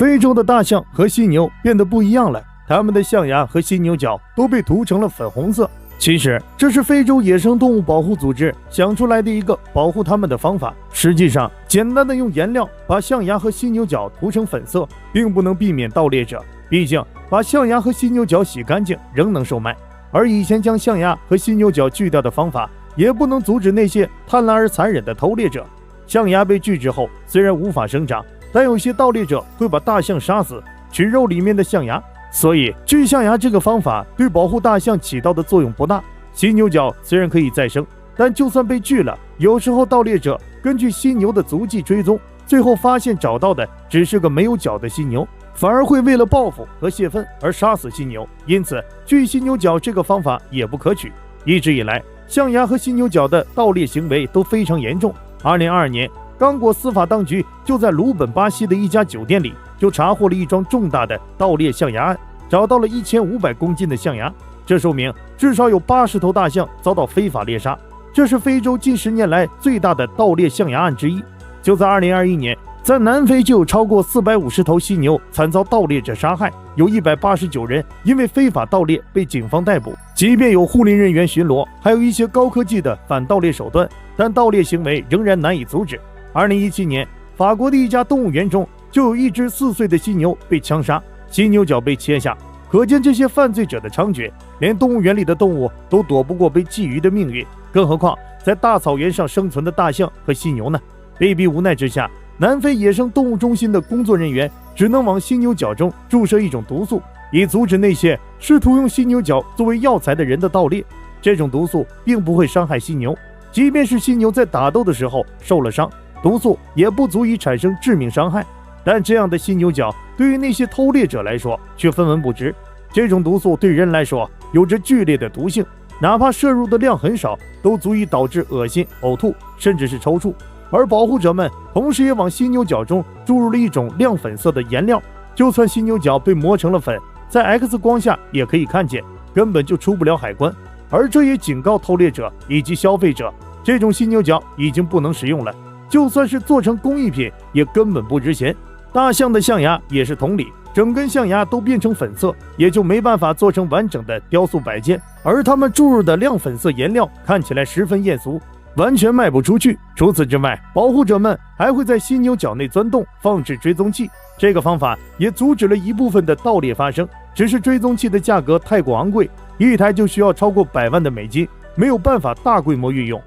非洲的大象和犀牛变得不一样了，它们的象牙和犀牛角都被涂成了粉红色。其实这是非洲野生动物保护组织想出来的一个保护它们的方法。实际上，简单的用颜料把象牙和犀牛角涂成粉色，并不能避免盗猎者，毕竟把象牙和犀牛角洗干净仍能售卖。而以前将象牙和犀牛角锯掉的方法，也不能阻止那些贪婪而残忍的偷猎者。象牙被锯之后，虽然无法生长，但有些盗猎者会把大象杀死，取肉里面的象牙。所以锯象牙这个方法对保护大象起到的作用不大。犀牛角虽然可以再生，但就算被锯了，有时候盗猎者根据犀牛的足迹追踪，最后发现找到的只是个没有角的犀牛，反而会为了报复和泄愤而杀死犀牛。因此锯犀牛角这个方法也不可取。一直以来，象牙和犀牛角的盗猎行为都非常严重。2022年，刚果司法当局就在鲁本巴西的一家酒店里就查获了一桩重大的盗猎象牙案，找到了1500公斤的象牙，这说明至少有80头大象遭到非法猎杀。这是非洲近10年来最大的盗猎象牙案之一。就在2021年，在南非就有超过450头犀牛惨遭盗猎者杀害，有189人因为非法盗猎被警方逮捕。即便有护林人员巡逻，还有一些高科技的反盗猎手段，但盗猎行为仍然难以阻止。2017年，法国的一家动物园中就有一只4岁的犀牛被枪杀，犀牛角被切下，可见这些犯罪者的猖獗，连动物园里的动物都躲不过被觊觎的命运，更何况在大草原上生存的大象和犀牛呢？被逼无奈之下，南非野生动物中心的工作人员只能往犀牛角中注射一种毒素，以阻止那些试图用犀牛角作为药材的人的盗猎。这种毒素并不会伤害犀牛，即便是犀牛在打斗的时候受了伤，毒素也不足以产生致命伤害。但这样的犀牛角对于那些偷猎者来说却分文不值。这种毒素对人来说有着剧烈的毒性，哪怕摄入的量很少，都足以导致恶心、呕吐，甚至是抽搐。而保护者们同时也往犀牛角中注入了一种亮粉色的颜料，就算犀牛角被磨成了粉，在 X 光下也可以看见，根本就出不了海关。而这也警告偷猎者以及消费者，这种犀牛角已经不能使用了，就算是做成工艺品也根本不值钱。大象的象牙也是同理，整根象牙都变成粉色，也就没办法做成完整的雕塑摆件，而他们注入的亮粉色颜料看起来十分艳俗，完全卖不出去。除此之外，保护者们还会在犀牛角内钻洞放置追踪器，这个方法也阻止了一部分的盗猎发生。只是追踪器的价格太过昂贵，一台就需要超过100万的美金，没有办法大规模运用。